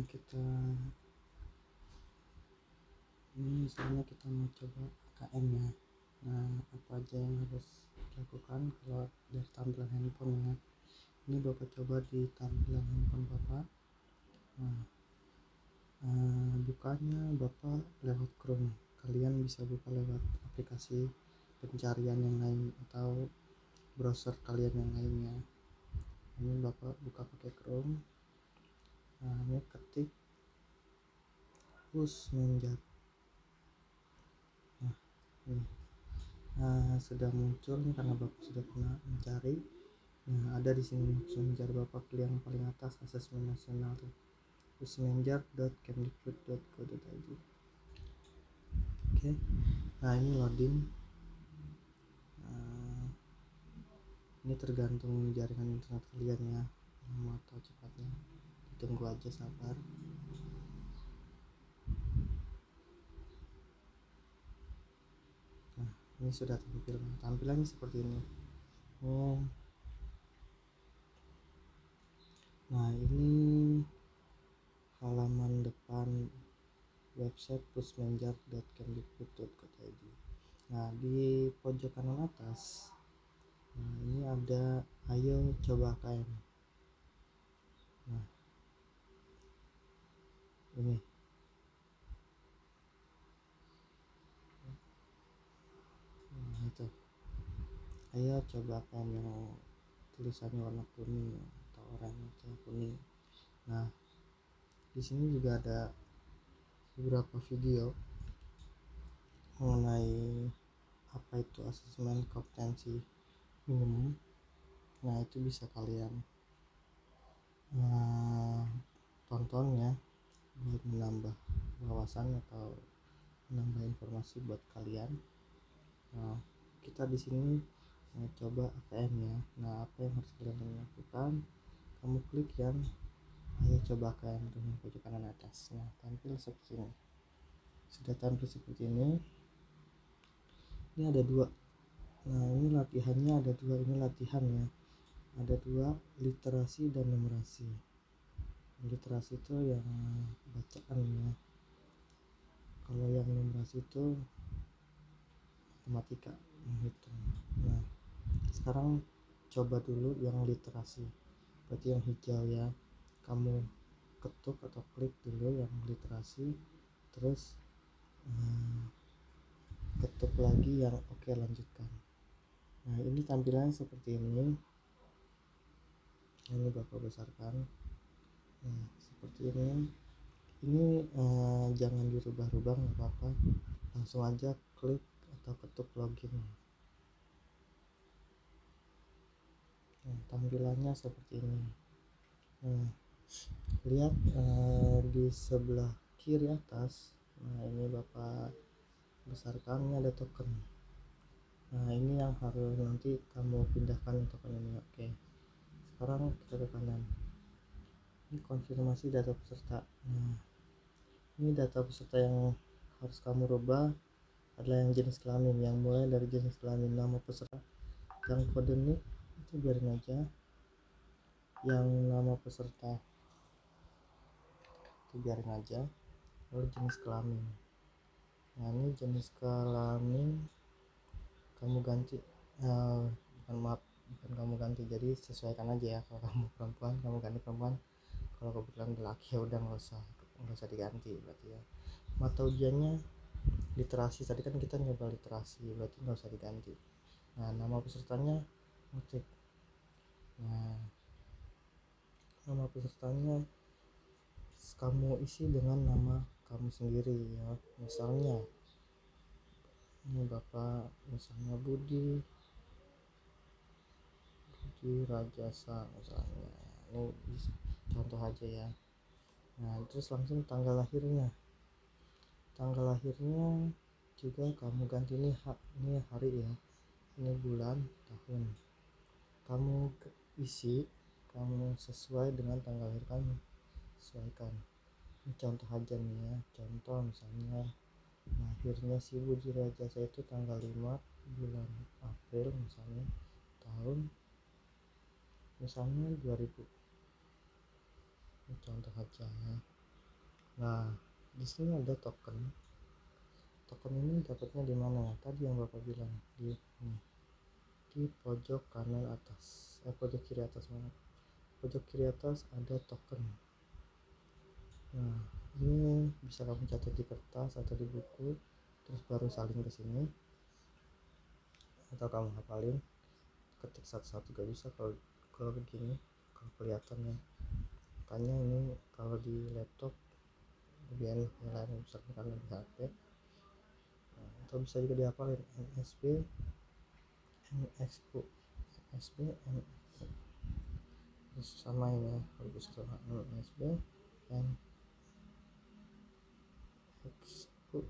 Kita ini misalnya kita mau coba AKM ya. Nah, apa aja yang harus dilakukan kalau dari tampilan handphone ya. Ini Bapak coba di tampilan handphone Bapak. Nah, bukanya Bapak lewat Chrome. Kalian bisa buka lewat aplikasi pencarian yang lain atau browser kalian yang lainnya. Ini Bapak buka pakai Chrome. Nah, ini ketik Pusmenjak. Nah, ini. Nah, sudah muncul nih karena Bapak sudah pernah mencari. Nah, ada di sini Pusmenjar Bapak pilih yang paling atas asesmen nasional tuh. pusmenjar.kemdikbud.go.id. Oke. Nah, ini loading. Nah, ini tergantung jaringan internet kalian ya, mau tahu cepatnya. Tunggu aja, sabar. Nah, ini sudah tampil. Tampilannya seperti ini. Nah, ini halaman depan website pusmenjar.kemdikbud.go.id. Nah, di pojok kanan atas, nah ini ada ayo coba KM. Nah, ini. Nah, itu. Ayo coba KM yang tulisannya warna kuning atau oranye atau kuning. Nah, di sini juga ada beberapa video mengenai apa itu asesmen kompetensi minimum. Nah, itu bisa kalian tonton ya, buat menambah wawasan atau menambah informasi buat kalian. Nah, kita di sini coba ATM ya. Nah, apa yang harus kalian lakukan? Kamu klik yang ayo coba ATM di pojok kanan atas. Nah, tampil seperti ini. Sudah tampil seperti ini. Ini ada dua. Nah, ini latihannya ada dua. Ini latihan ya. Ada dua, literasi dan numerasi. Literasi itu yang bacaan ya. Kalau yang numerasi itu matematika, menghitung. Nah, sekarang coba dulu yang literasi. Berarti yang hijau ya. Kamu ketuk atau klik dulu yang literasi, terus ketuk lagi yang oke, lanjutkan. Nah, ini tampilannya seperti ini. Ini Bapak besarkan. Nah, seperti ini. Ini jangan dirubah-rubah, nggak apa-apa. Langsung aja klik atau ketuk login. Nah, tampilannya seperti ini. Nah, lihat di sebelah kiri atas. Nah, ini Bapak besarkan, ini ada token. Nah, ini yang harus nanti kamu pindahkan token ini. Oke, sekarang kita ke kanan. Ini konfirmasi data peserta. Nah, ini data peserta yang harus kamu rubah adalah yang jenis kelamin, yang mulai dari jenis kelamin. Nama peserta, yang kode NIK itu biarin aja. Yang nama peserta itu biarin aja. Lalu jenis kelamin. Nah, ini jenis kelamin kamu ganti. Bukan kamu ganti, jadi sesuaikan aja ya. Kalau kamu perempuan, kamu ganti perempuan. Kalau kebetulan laki ya udah nggak usah diganti berarti ya. Mata ujiannya literasi, tadi kan kita nyoba literasi, berarti nggak usah diganti. Nah, nama pesertanya ngetik. Nah, nama pesertanya kamu isi dengan nama kamu sendiri ya. Misalnya ini Bapak, misalnya Budi Rajasa misalnya. Ini contoh aja ya. Nah, terus langsung tanggal lahirnya. Tanggal lahirnya juga kamu ganti. Ini hari ya, ini bulan, tahun. Kamu isi, kamu sesuai dengan tanggal lahir kamu, sesuaikan. Ini contoh aja nih ya. Contoh misalnya lahirnya si Budi Rajasa itu tanggal 5 bulan April misalnya, tahun misalnya 2000. Ini contoh aja ya. Nah, di sini ada token. Token ini dapatnya di mana? Tadi yang Bapak bilang di pojok kanan atas, pojok kiri atas mana? Pojok kiri atas ada token. Nah, ini bisa kamu catat di kertas atau di buku, terus baru salin ke sini, atau kamu hafalin, ketik satu-satu gak bisa kalau begini, kalau kelihatannya. Makanya ini kalau di laptop lebih enak yang lain, misalkan karena di HP, atau bisa juga dihafalin MSB MXU MSB MXU, terus sama ini ya, kalau bisa sama MSB MXU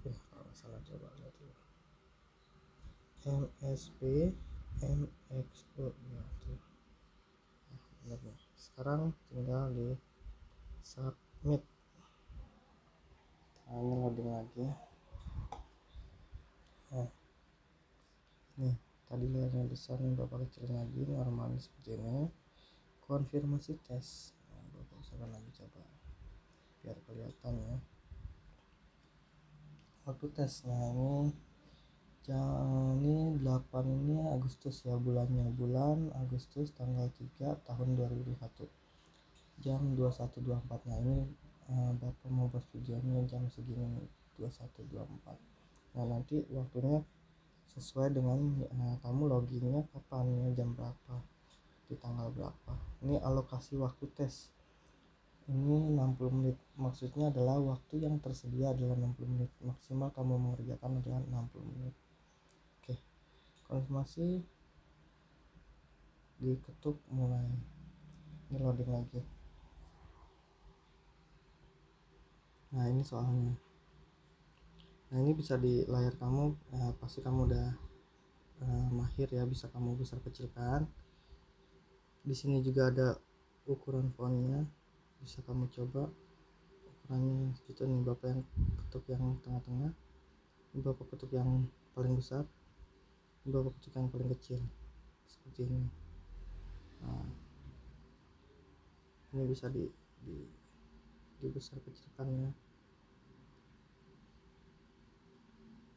ya, kalau nggak salah coba lihat dulu, MSB MXU ya tuh. Nah, benar nih. Sekarang tinggal di submit. Nah, ini loading lagi. Nah, nih tadi layarnya besar nih, Bapak kecilin lagi, normalnya seperti ini. Konfirmasi tes. Nah, Bapak usahakan lagi coba biar kelihatan ya waktu tes. Nah, ini 8 ini Agustus ya, bulan Agustus tanggal 3 tahun 2021 jam 21.24. Nah, ini Bapak mau buat videonya jam segini nih, 21.24. Nah, nanti waktunya sesuai dengan kamu loginnya kapan ya, jam berapa, di tanggal berapa. Ini alokasi waktu tes ini 60 menit, maksudnya adalah waktu yang tersedia adalah 60 menit, maksimal kamu mengerjakan adalah 60 menit. Oke, konfirmasi, diketuk, mulai. Ini loading lagi. Nah, ini soalnya. Nah, ini bisa di layar kamu, pasti kamu udah mahir ya, bisa kamu besar kecilkan. Di sini juga ada ukuran fontnya, bisa kamu coba ukurannya segitu nih. Bapak yang ketuk yang tengah-tengah, Bapak ketuk yang paling besar, Bapak ketuk yang paling kecil, seperti ini. Nah, ini bisa dibesar kecilkan ya.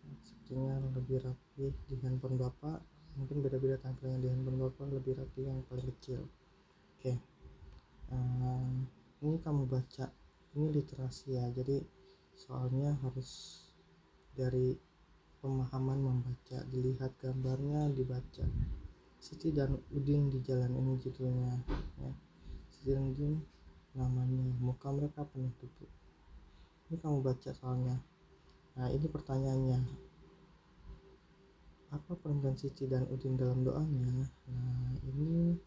Nah, sepertinya lebih rapi di handphone Bapak, mungkin beda-beda tampilannya di handphone Bapak, lebih rapi yang paling kecil. Oke, ini kamu baca, ini literasi ya, jadi soalnya harus dari pemahaman membaca, dilihat gambarnya, dibaca. Siti dan Udin di jalan ini judulnya ya. Siti dan Udin namanya, muka mereka penuh debu. Ini kamu baca soalnya. Nah, ini pertanyaannya, apa peran Siti dan Udin dalam doanya? Nah, ini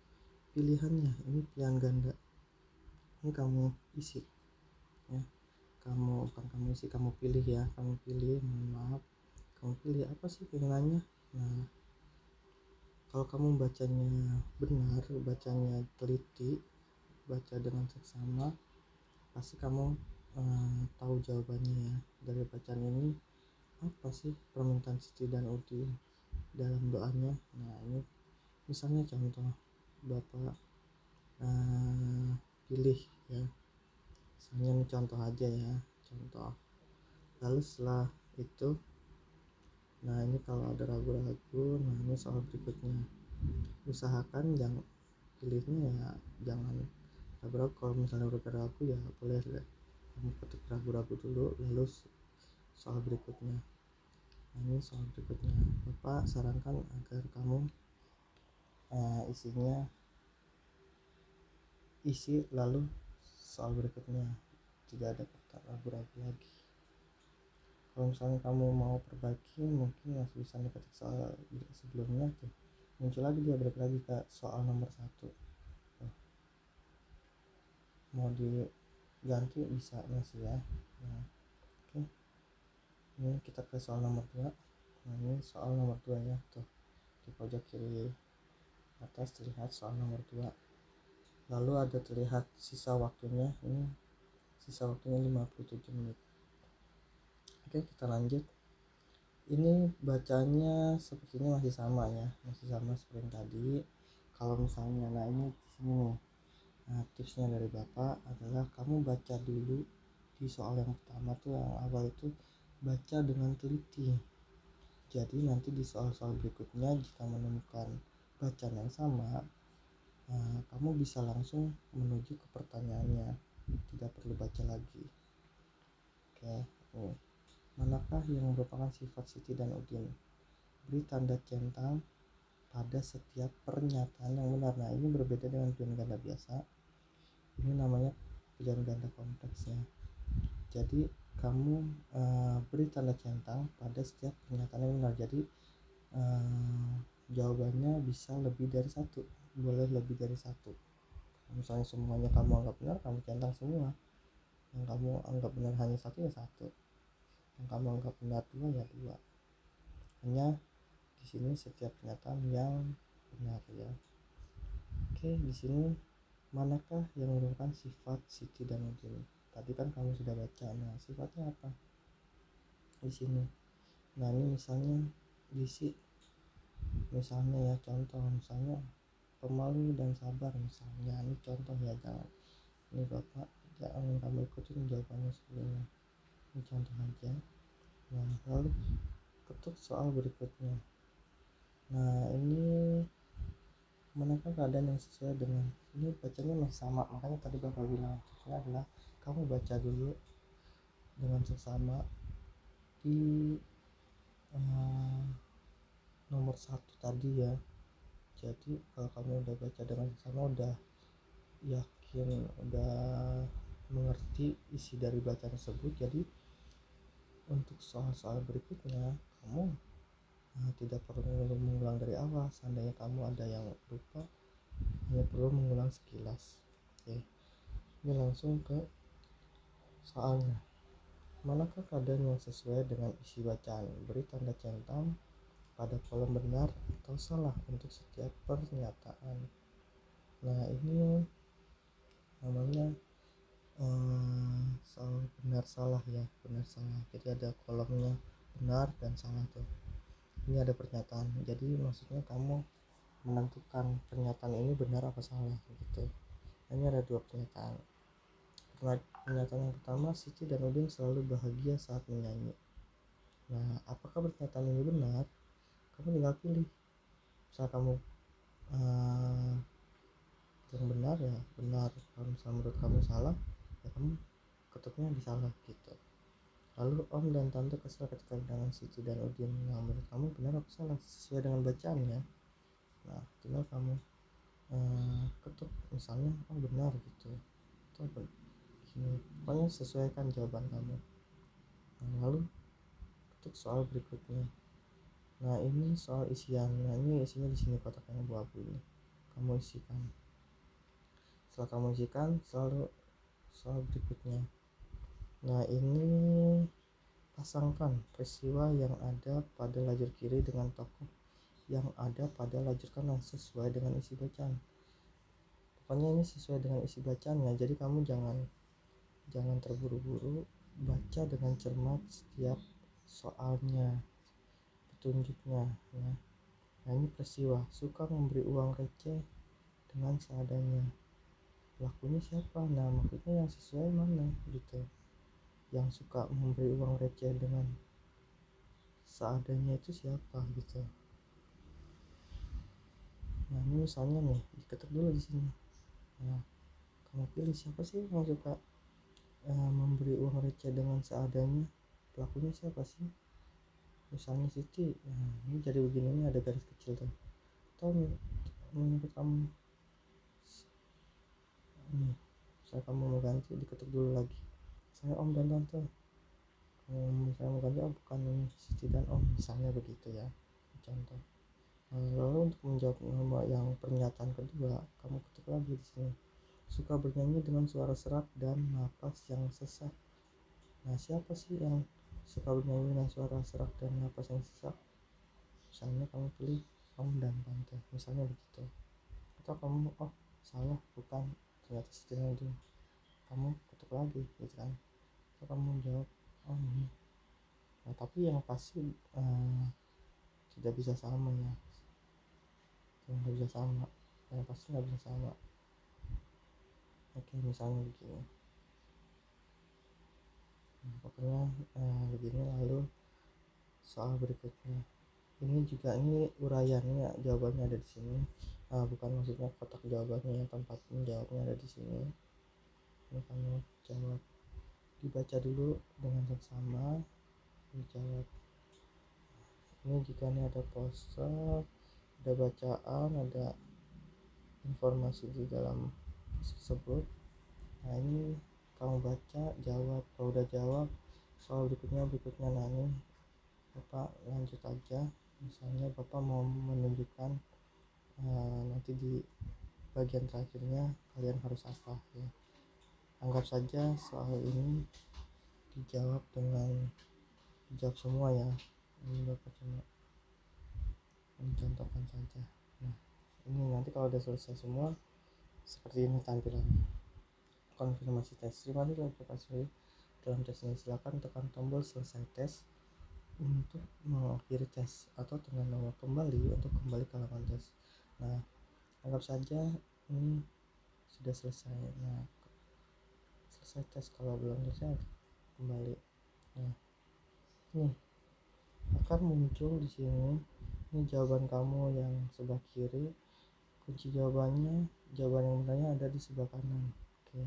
pilihannya, ini pilihan ganda. Ini kamu isi ya, kamu isi, kamu pilih ya, kamu pilih, mohon maaf, kamu pilih apa sih keinginannya. Nah, kalau kamu bacanya benar, bacanya teliti, baca dengan seksama, pasti kamu tahu jawabannya ya. Dari bacaan ini, apa sih permintaan Siti dan Udin dalam doanya? Nah, ini misalnya contoh, Bapak pilih ya, misalnya ini contoh aja ya, contoh. Lalu setelah itu, nah ini kalau ada ragu-ragu, nah ini soal berikutnya, usahakan jangan pilihnya ya, jangan ragu-ragu. Kalau misalnya udah ragu ya boleh kamu ketik ragu-ragu dulu, lalu soal berikutnya. Nah, ini soal berikutnya, Bapak sarankan agar kamu isi lalu soal berikutnya, tidak ada kata ragu-ragu lagi. Kalau misalnya kamu mau perbaiki, mungkin masih bisa diketik soal sebelumnya tuh, muncul lagi, dia balik lagi ke soal nomor 1. Mau diganti bisa masih ya. Nah, oke. Ini kita ke soal nomor 2. Nah, ini soal nomor 2 ya, tuh di pojok kiri atas terlihat soal nomor 2. Lalu ada terlihat sisa waktunya, ini sisa waktunya 57 menit. Oke, kita lanjut. Ini bacanya sepertinya masih sama ya, masih sama seperti tadi. Kalau misalnya, nah ini di sini nih, Nah, tipsnya dari Bapak adalah kamu baca dulu di soal yang pertama tuh, yang awal itu baca dengan teliti. Jadi nanti di soal-soal berikutnya jika menemukan bacaan yang sama, kamu bisa langsung menuju ke pertanyaannya, tidak perlu baca lagi. Oke, manakah yang merupakan sifat Siti dan Udin? Beri tanda centang pada setiap pernyataan yang benar. Nah, ini berbeda dengan pilihan ganda biasa. Ini namanya pilihan ganda kompleks ya. Jadi kamu beri tanda centang pada setiap pernyataan yang benar. Jadi jawabannya bisa lebih dari satu, boleh lebih dari satu. Misalnya semuanya kamu anggap benar, kamu centang semua. Yang kamu anggap benar hanya satu, ya satu. Yang kamu anggap benar dua, ya dua. Hanya di sini setiap pernyataan yang benar ya. Oke, di sini manakah yang merupakan sifat Siti dan Udin? Tadi kan kamu sudah baca. Nah, sifatnya apa di sini? Nah, ini misalnya diisi. Misalnya ya, contoh misalnya pemalu dan sabar misalnya. Ini contoh ya, jangan ini Bapak jangan kamu ikutin jawabannya sebelumnya. Ini contoh aja. Nah, lalu ketuk soal berikutnya. Nah, ini manakah keadaan yang sesuai dengan ini, bacanya masih sama, makanya tadi Bapak bilang tipsnya adalah kamu baca dulu dengan seksama di nomor satu tadi ya. Jadi kalau kamu udah baca dengan seksama, udah yakin, udah mengerti isi dari bacaan tersebut, jadi untuk soal-soal berikutnya kamu tidak perlu mengulang dari awal. Seandainya kamu ada yang lupa, hanya perlu mengulang sekilas. Oke, ini langsung ke soalnya. Manakah keadaan yang sesuai dengan isi bacaan? Beri tanda centang pada kolom benar atau salah untuk setiap pernyataan. Nah, ini namanya soal benar salah ya, benar salah. Jadi ada kolomnya benar dan salah tuh. Ini ada pernyataan. Jadi maksudnya kamu menentukan pernyataan ini benar apa salah gitu. Ini ada dua pernyataan. Pernyataan yang pertama, Siti dan Udin selalu bahagia saat menyanyi. Nah, apakah pernyataan ini benar? Kamu tinggal pilih. Misal kamu yang benar ya benar, kalau misalnya menurut kamu salah ya kamu ketuknya di salah gitu. Lalu Om dan Tante kesal ketika dengan Siti dan Udin. Nah, menurut kamu benar apa salah sesuai dengan bacaannya? Nah, tinggal kamu ketuk misalnya benar gitu atau gini, pokoknya sesuaikan jawaban kamu. Nah, lalu ketuk soal berikutnya. Nah, ini soal isian. Nah, ini isinya di sini kotak yang abu-abu ini. Kamu isikan. Setelah kamu isikan, selalu soal berikutnya. Nah, ini pasangkan peristiwa yang ada pada lajur kiri dengan tokoh yang ada pada lajur kanan sesuai dengan isi bacaan. Pokoknya ini sesuai dengan isi bacaannya. Jadi kamu jangan terburu-buru, baca dengan cermat setiap soalnya, petunjuknya ya. Nah, ini peristiwa suka memberi uang receh dengan seadanya. Pelakunya siapa? Nah, maksudnya yang sesuai mana gitu. Yang suka memberi uang receh dengan seadanya itu siapa gitu. Nah, ini misalnya nih, diketuk dulu di sini. Nah, kamu pilih siapa sih yang suka memberi uang receh dengan seadanya. Pelakunya siapa sih? Misalnya Siti. Nah, ini jadi begini, ini ada garis kecil tuh. Atau menurut kamu nih, misalnya kamu mau ganti, diketuk dulu lagi. Misalnya Om dan Tante. Misalnya mau ganti, oh bukan ini Siti dan Om, misalnya begitu ya, contoh. Lalu untuk menjawab nama yang pernyataan kedua, kamu ketuk lagi di sini. Suka bernyanyi dengan suara serak dan napas yang sesak. Nah, siapa sih yang suka bernyanyi dengan suara serak dan napas yang sesak? Misalnya kamu pilih Om dan Tante, misalnya begitu. Atau kamu salah, bukan, ternyata setidaknya itu, kamu ketuk lagi gitu kan. Atau kamu jawab ini. Nah, tapi yang pasti tidak bisa sama ya, nggak bisa sama, yang pasti nggak bisa sama. Oke, misalnya begini. Pokoknya begini. Lalu soal berikutnya, ini uraiannya ya, jawabannya ada di sini. Bukan maksudnya kotak jawabannya, ya, tempat menjawabnya ada di sini. Ini kamu jawab, dibaca dulu dengan seksama, dijawab. Ini jika ini ada poster, ada bacaan, ada informasi di dalam tersebut. Nah, ini kamu baca, jawab. Kalau udah jawab, soal berikutnya. Nah, ini Bapak lanjut aja. Misalnya Bapak mau menunjukkan nanti di bagian terakhirnya kalian harus apa ya. Anggap saja soal ini dijawab semua ya. Ini Bapak cuma mencontohkan saja. Nah, ini nanti kalau udah selesai semua, seperti ini tampilannya. Konfirmasi tes. Terima kasih dalam tes ini. Silakan tekan tombol selesai tes untuk mengakhiri tes, atau tekan tombol kembali untuk kembali ke halaman tes. Nah, anggap saja ini sudah selesai. Nah, selesai tes. Kalau belum selesai, kembali. Nah, ini akan muncul di sini. Ini jawaban kamu yang sebelah kiri. Kunci jawaban yang benarnya ada di sebelah kanan. Oke.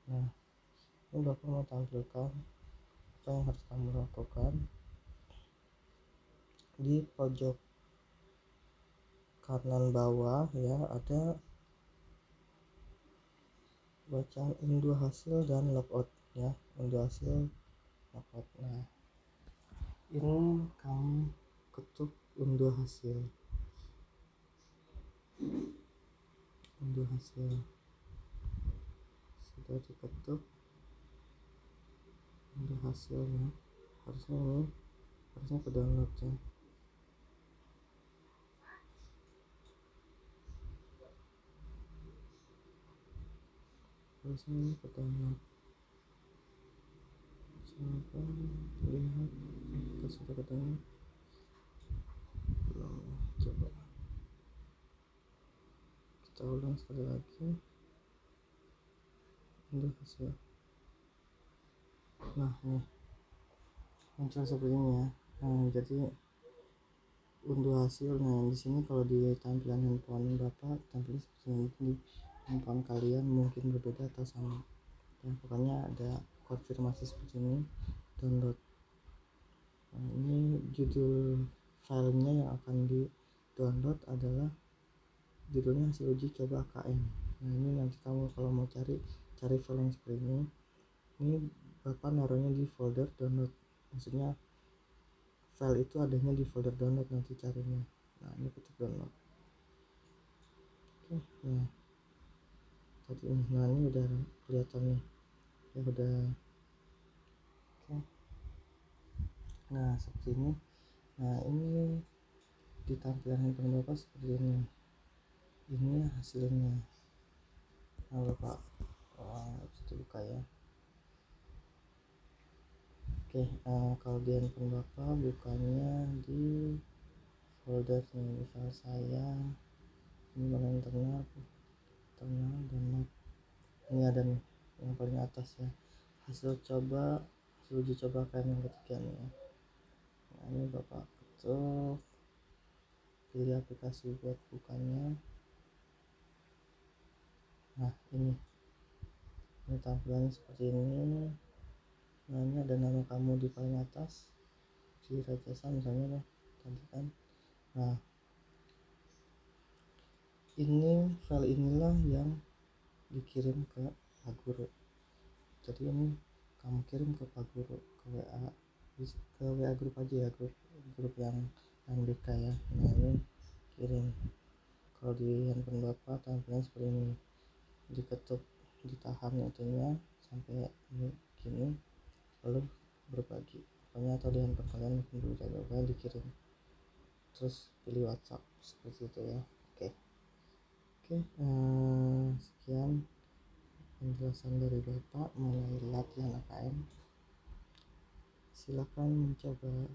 Nah, ini Bapak mau tampilkan apa yang harus kamu lakukan. Di pojok kanan bawah ya, ada bacaan unduh hasil dan logout ya, unduh hasil, logout. Nah, ini kamu ketuk unduh hasil sudah diketuk unduh hasilnya. Harusnya ke download ya. Harusnya ini ke download. Coba lihat kita sudah ke download belum. Coba kita ulang sekali lagi. Unduh hasil. Nah, nih muncul seperti ini ya. Nah, jadi unduh hasil. Nah, di sini kalau di tampilan handphone Bapak tampilnya seperti ini. Di handphone kalian mungkin berbeda atau sama ya, pokoknya ada konfirmasi seperti ini, download. Nah, ini judul filenya yang akan di download adalah judulnya hasil uji coba AKM. Nah, ini nanti kamu kalau mau cari file yang seperti ini Bapak naruhnya di folder download. Maksudnya file itu adanya di folder download nanti carinya. Nah, ini ketik download. Oke. Nah, tadi ini udah kelihatan nih ya, udah. Oke. Nah, seperti ini. Nah, ini di tampilan handphone Bapak seperti ini. Ini hasilnya. Nah, Bapak bisa dibuka ya. Oke. Kalau di handphone Bapak bukanya di folder nih. Misal saya ini mana internal download. Ini ada nih yang paling atas ya, hasil uji coba AKM yang ketiga nih ya. Nah, ini Bapak ketuk, pilih aplikasi buat bukanya. Nah, ini tampilannya seperti ini. Nah, ini ada nama kamu di paling atas, di Rajasa misalnya deh, cantikan. Nah, ini file inilah yang dikirim ke Pak Guru. Jadi ini kamu kirim ke Pak Guru, ke WA grup aja ya, grup yang MBK ya. Nah, ini kirim. Kalau di handphone Bapak tampilannya seperti ini, diketuk, ditahan itunya sampai ini gini, lalu berbagi. Pokoknya atau di handphone kalian mungkin berbeda, pokoknya dikirim, terus pilih WhatsApp seperti itu ya. Oke. Sekian penjelasan dari Bapak mengenai latihan AKM. Silakan mencoba